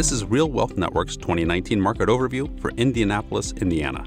This is Real Wealth Network's 2019 market overview for Indianapolis, Indiana.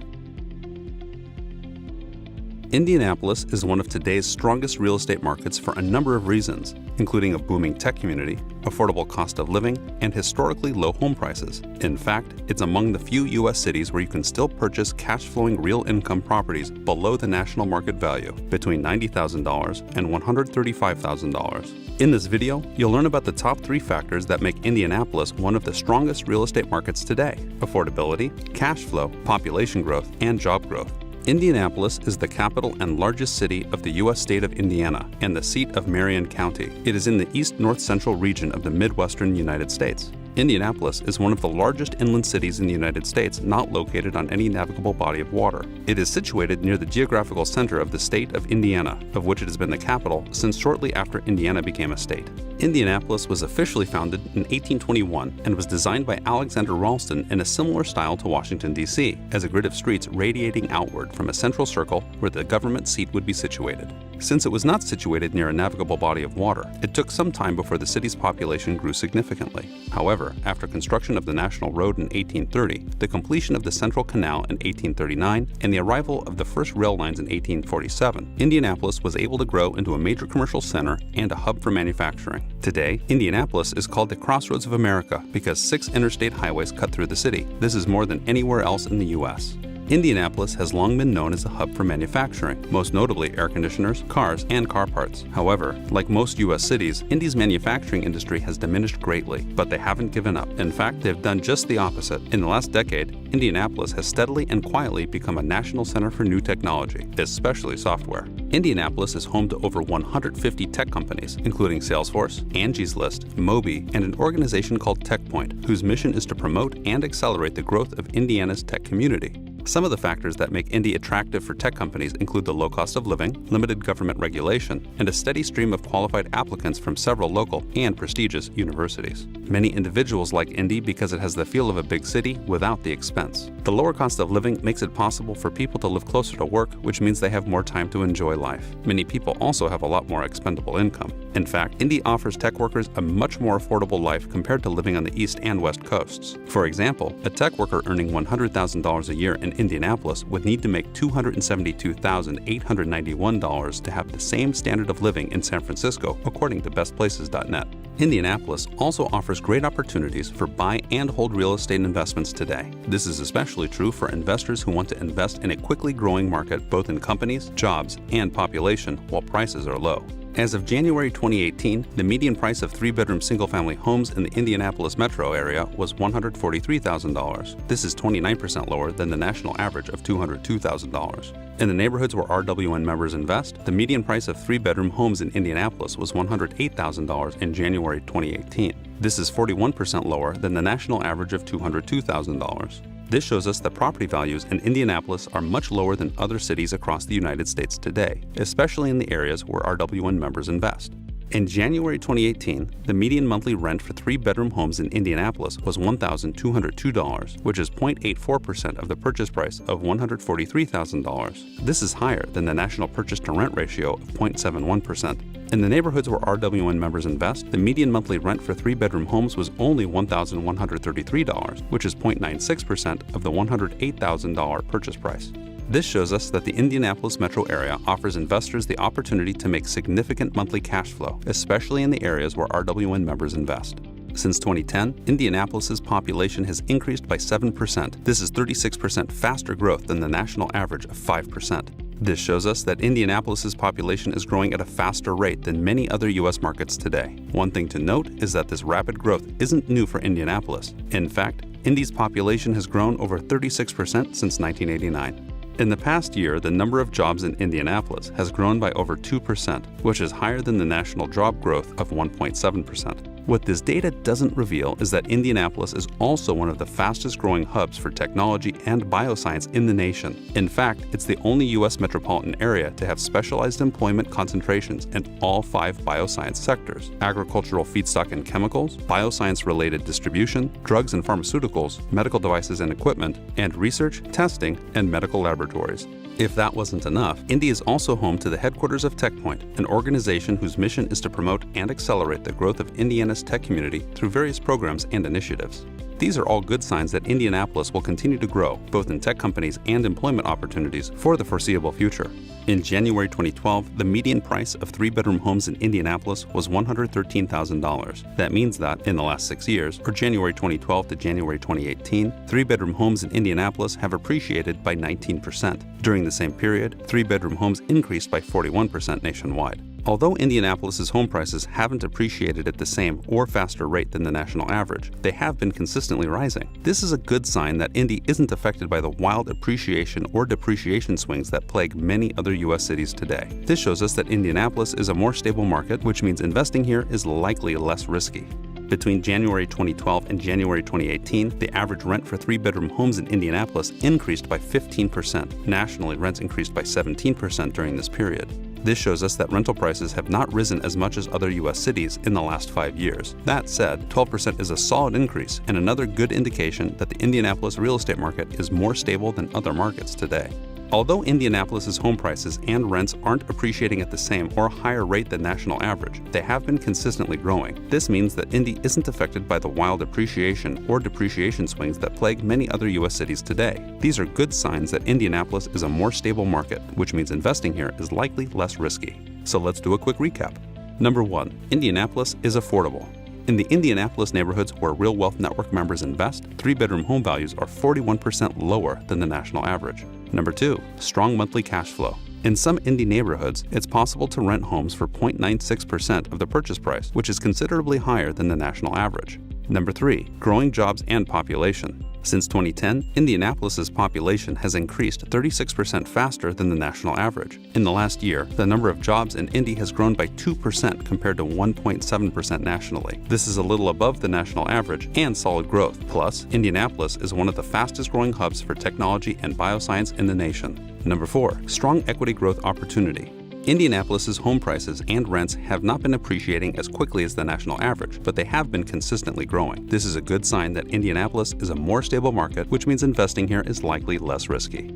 Indianapolis is one of today's strongest real estate markets for a number of reasons, including a booming tech community, affordable cost of living, and historically low home prices. In fact, it's among the few U.S. cities where you can still purchase cash-flowing real income properties below the national market value, between $90,000 and $135,000. In this video, you'll learn about the top 3 factors that make Indianapolis one of the strongest real estate markets today: affordability, cash flow, population growth, and job growth. Indianapolis is the capital and largest city of the U.S. state of Indiana and the seat of Marion County. It is in the east-north-central region of the Midwestern United States. Indianapolis is one of the largest inland cities in the United States not located on any navigable body of water. It is situated near the geographical center of the state of Indiana, of which it has been the capital since shortly after Indiana became a state. Indianapolis was officially founded in 1821 and was designed by Alexander Ralston in a similar style to Washington, D.C., as a grid of streets radiating outward from a central circle where the government seat would be situated. Since it was not situated near a navigable body of water, it took some time before the city's population grew significantly. However, after construction of the National Road in 1830, the completion of the Central Canal in 1839, and the arrival of the first rail lines in 1847, Indianapolis was able to grow into a major commercial center and a hub for manufacturing. Today, Indianapolis is called the Crossroads of America because 6 interstate highways cut through the city. This is more than anywhere else in the U.S. Indianapolis has long been known as a hub for manufacturing, most notably air conditioners, cars, and car parts. However, like most U.S. cities, Indy's manufacturing industry has diminished greatly, but they haven't given up. In fact, they've done just the opposite. In the last decade, Indianapolis has steadily and quietly become a national center for new technology, especially software. Indianapolis is home to over 150 tech companies, including Salesforce, Angie's List, Moby, and an organization called TechPoint, whose mission is to promote and accelerate the growth of Indiana's tech community. Some of the factors that make Indy attractive for tech companies include the low cost of living, limited government regulation, and a steady stream of qualified applicants from several local and prestigious universities. Many individuals like Indy because it has the feel of a big city without the expense. The lower cost of living makes it possible for people to live closer to work, which means they have more time to enjoy life. Many people also have a lot more expendable income. In fact, Indy offers tech workers a much more affordable life compared to living on the East and West coasts. For example, a tech worker earning $100,000 a year in Indianapolis would need to make $272,891 to have the same standard of living in San Francisco, according to bestplaces.net. Indianapolis also offers great opportunities for buy and hold real estate investments today. This is especially true for investors who want to invest in a quickly growing market both in companies, jobs, and population while prices are low. As of January 2018, the median price of 3-bedroom single-family homes in the Indianapolis metro area was $143,000. This is 29% lower than the national average of $202,000. In the neighborhoods where RWN members invest, the median price of 3-bedroom homes in Indianapolis was $108,000 in January 2018. This is 41% lower than the national average of $202,000. This shows us that property values in Indianapolis are much lower than other cities across the United States today, especially in the areas where RWN members invest. In January 2018, the median monthly rent for 3-bedroom homes in Indianapolis was $1,202, which is 0.84% of the purchase price of $143,000. This is higher than the national purchase-to-rent ratio of 0.71%. In the neighborhoods where RWN members invest, the median monthly rent for 3-bedroom homes was only $1,133, which is 0.96% of the $108,000 purchase price. This shows us that the Indianapolis metro area offers investors the opportunity to make significant monthly cash flow, especially in the areas where RWN members invest. Since 2010, Indianapolis's population has increased by 7%. This is 36% faster growth than the national average of 5%. This shows us that Indianapolis's population is growing at a faster rate than many other U.S. markets today. One thing to note is that this rapid growth isn't new for Indianapolis. In fact, Indy's population has grown over 36% since 1989. In the past year, the number of jobs in Indianapolis has grown by over 2%, which is higher than the national job growth of 1.7%. What this data doesn't reveal is that Indianapolis is also one of the fastest growing hubs for technology and bioscience in the nation. In fact, it's the only U.S. metropolitan area to have specialized employment concentrations in all 5 bioscience sectors: agricultural feedstock and chemicals, bioscience-related distribution, drugs and pharmaceuticals, medical devices and equipment, and research, testing, and medical laboratories. If that wasn't enough, Indy is also home to the headquarters of TechPoint, an organization whose mission is to promote and accelerate the growth of Indiana's tech community through various programs and initiatives. These are all good signs that Indianapolis will continue to grow, both in tech companies and employment opportunities for the foreseeable future. In January 2012, the median price of 3-bedroom homes in Indianapolis was $113,000. That means that, in the last 6 years, or January 2012 to January 2018, 3-bedroom homes in Indianapolis have appreciated by 19%. During the same period, 3-bedroom homes increased by 41% nationwide. Although Indianapolis's home prices haven't appreciated at the same or faster rate than the national average, they have been consistently rising. This is a good sign that Indy isn't affected by the wild appreciation or depreciation swings that plague many other U.S. cities today. This shows us that Indianapolis is a more stable market, which means investing here is likely less risky. Between January 2012 and January 2018, the average rent for 3-bedroom homes in Indianapolis increased by 15%. Nationally, rents increased by 17% during this period. This shows us that rental prices have not risen as much as other U.S. cities in the last 5 years. That said, 12% is a solid increase and another good indication that the Indianapolis real estate market is more stable than other markets today. Although Indianapolis's home prices and rents aren't appreciating at the same or higher rate than national average, they have been consistently growing. This means that Indy isn't affected by the wild appreciation or depreciation swings that plague many other U.S. cities today. These are good signs that Indianapolis is a more stable market, which means investing here is likely less risky. So let's do a quick recap. Number 1. Indianapolis is affordable. In the Indianapolis neighborhoods where Real Wealth Network members invest, 3-bedroom home values are 41% lower than the national average. Number 2. Strong monthly cash flow. In some Indy neighborhoods, it's possible to rent homes for 0.96% of the purchase price, which is considerably higher than the national average. Number 3. Growing jobs and population. Since 2010, Indianapolis's population has increased 36% faster than the national average. In the last year, the number of jobs in Indy has grown by 2% compared to 1.7% nationally. This is a little above the national average and solid growth. Plus, Indianapolis is one of the fastest growing hubs for technology and bioscience in the nation. Number 4. Strong equity growth opportunity. Indianapolis's home prices and rents have not been appreciating as quickly as the national average, but they have been consistently growing. This is a good sign that Indianapolis is a more stable market, which means investing here is likely less risky.